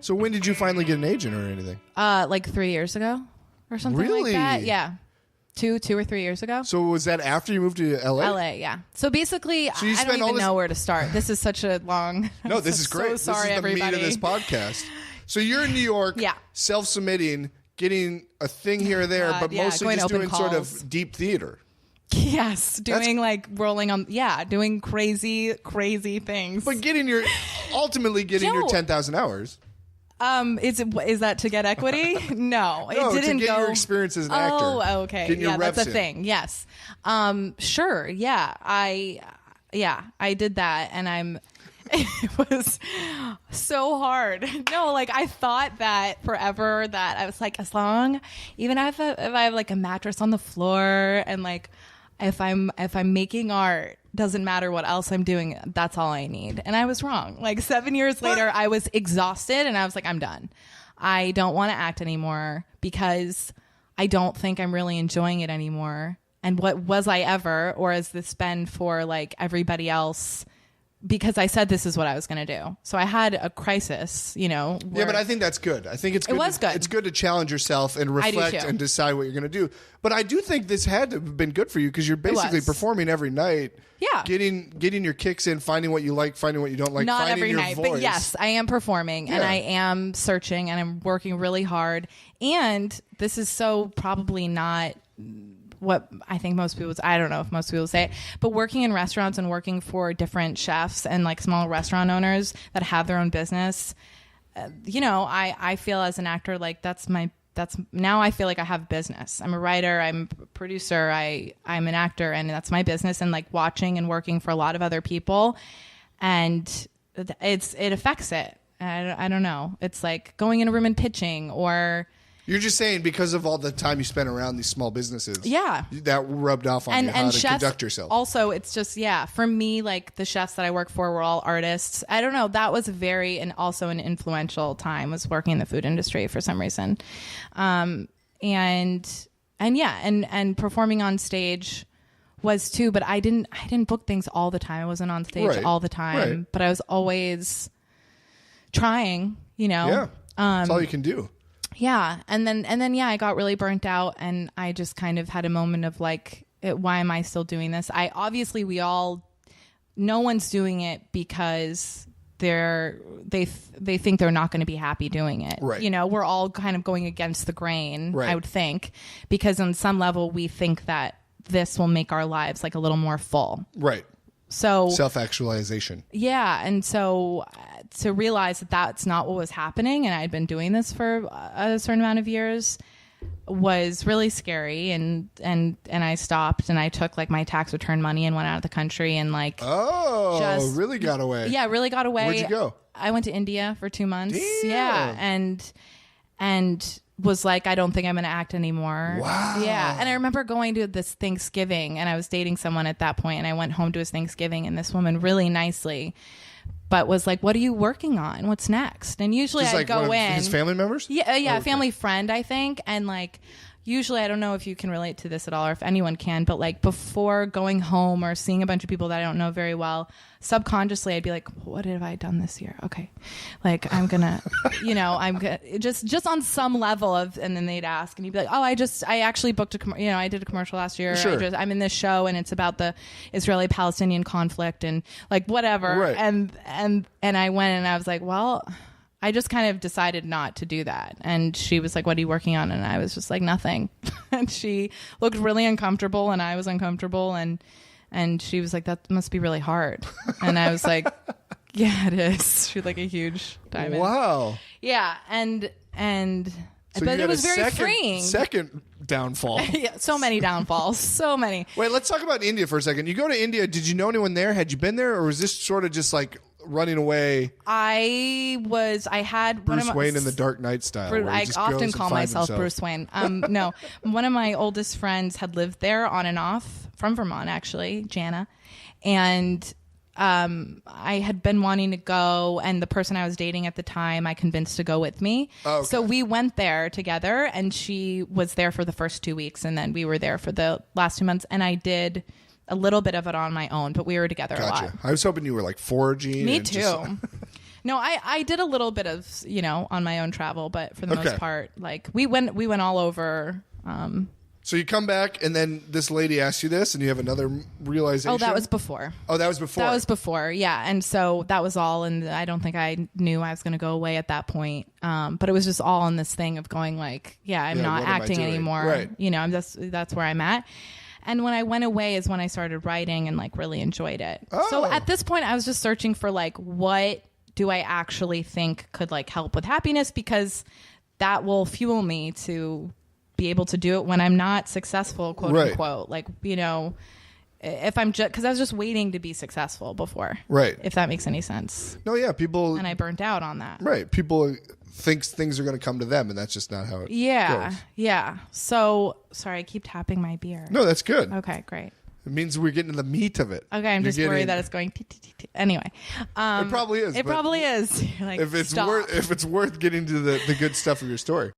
So when did you finally get an agent or anything? Like 3 years ago or something Really? like that. Yeah. Two or 3 years ago. So was that after you moved to LA? LA, yeah. So basically, So you I don't spent all even this- know where to start. This is such a long... No, this is great. So sorry, this is the everybody. meat of this podcast. So you're in New York, Yeah. self-submitting, getting a thing here or there, but yeah, mostly going to just open doing sort calls. of deep theater. Yes, doing like rolling on... Yeah, doing crazy things. But ultimately getting your No. 10,000 hours. Is that to get equity? No, No, it didn't to get go. your experience as an actor. Oh, okay. Getting your Yeah, that's reps a in. thing. Yes. Sure. Yeah. I did that, and it was so hard. No, like I thought that forever that I was like, as long, even if I have like a mattress on the floor, and like if I'm making art, doesn't matter what else I'm doing, that's all I need. And I was wrong. Like 7 years later, I was exhausted, and I was like, I'm done. I don't want to act anymore because I don't think I'm really enjoying it anymore. And what was I ever, or has this been for like everybody else? Because I said this is what I was going to do. So I had a crisis, Yeah, but I think that's good. I think it's good. It was good. It's good to challenge yourself and I do reflect too. and decide what you're going to do. But I do think this had to have been good for you because you're basically was. performing every night. Yeah. Getting your kicks in, finding what you like, finding what you don't like, not finding every your night, voice. but yes, I am performing and Yeah. I am searching and I'm working really hard. And this is so probably not what I think most people, I don't know if most people say it, but working in restaurants and working for different chefs and like small restaurant owners that have their own business, I feel as an actor, like now I feel like I have business. I'm a writer, I'm a producer, I'm an actor, and that's my business. And like watching and working for a lot of other people, and it affects it. I don't know. It's like going in a room and pitching, or You're just saying because of all the time you spent around these small businesses. Yeah. That rubbed off on you how to chefs, conduct yourself. Also, it's just, for me, like the chefs that I work for were all artists. I don't know. That was and also an influential time, was working in the food industry for some reason. And performing on stage was too, but I didn't book things all the time. I wasn't on stage all the time, but I was always trying, Yeah. That's all you can do. Yeah. And then I got really burnt out, and I just kind of had a moment of like, why am I still doing this? No one's doing it because they think they're not going to be happy doing it. Right. We're all kind of going against the grain, Right. I would think, because on some level we think that this will make our lives like a little more full. Right. So self-actualization. Yeah, and so to realize that that's not what was happening, and I'd been doing this for a certain amount of years, was really scary. And I stopped, and I took like my tax return money and went out of the country, and like really got away. Yeah, really got away. Where'd you go? I went to India for 2 months. Damn. Yeah, and was like, I don't think I'm going to act anymore. Wow. Yeah. And I remember going to this Thanksgiving, and I was dating someone at that point, and I went home to his Thanksgiving, and this woman really nicely, but was like, what are you working on? What's next? And usually Just I'd like go one of in. his family members? Yeah. Okay. Family friend, I think. And like, usually, I don't know if you can relate to this at all or if anyone can, but like before going home or seeing a bunch of people that I don't know very well, subconsciously I'd be like, what have I done this year? Okay. Like I'm gonna, I'm gonna just on some level of, and then they'd ask and you'd be like, oh, I actually booked I did a commercial last year. Sure. I'm in this show and it's about the Israeli-Palestinian conflict and like whatever. Right. And I went and I was like, well, I just kind of decided not to do that. And she was like, what are you working on? And I was just like, nothing. And she looked really uncomfortable, and I was uncomfortable. And she was like, that must be really hard. And I was like, yeah, it is. She had like a huge diamond. Wow. Yeah. And So but you it was had a very freeing. Second downfall. Yeah, so many downfalls. So many. Wait, let's talk about India for a second. You go to India. Did you know anyone there? Had you been there, or was this sort of just like running away? I had Bruce Wayne in the Dark Knight style. where he I just often goes call and finds myself himself. Bruce Wayne. No, one of my oldest friends had lived there on and off, from Vermont actually, Jana, and I had been wanting to go, and the person I was dating at the time I convinced to go with me. Oh, okay. So we went there together, and she was there for the first 2 weeks, and then we were there for the last 2 months, and I did a little bit of it on my own, but we were together a lot. I was hoping you were like foraging. Me and too. just- No, I did a little bit of, on my own travel, but for the most part, like we went all over. So you come back, and then this lady asks you this, and you have another realization. Oh, that was before. Oh, that was before. That was before, yeah. And so that was all, and I don't think I knew I was going to go away at that point. But it was just all in this thing of going like, I'm not acting anymore. Right. That's where I'm at. And when I went away is when I started writing and like really enjoyed it. Oh. So at this point, I was just searching for like, what do I actually think could like help with happiness, because that will fuel me to be able to do it when I'm not successful, quote unquote. Like, if I'm just, because I was just waiting to be successful before. Right. If that makes any sense. No, yeah, people. And I burnt out on that. Right. People thinks things are going to come to them, and that's just not how it goes. Yeah. So, sorry, I keep tapping my beer. No, that's good. Okay, great. It means we're getting to the meat of it. Okay, I'm just worried that it's going. Anyway, it probably is. It probably is. Like, if it's worth getting to the good stuff of your story.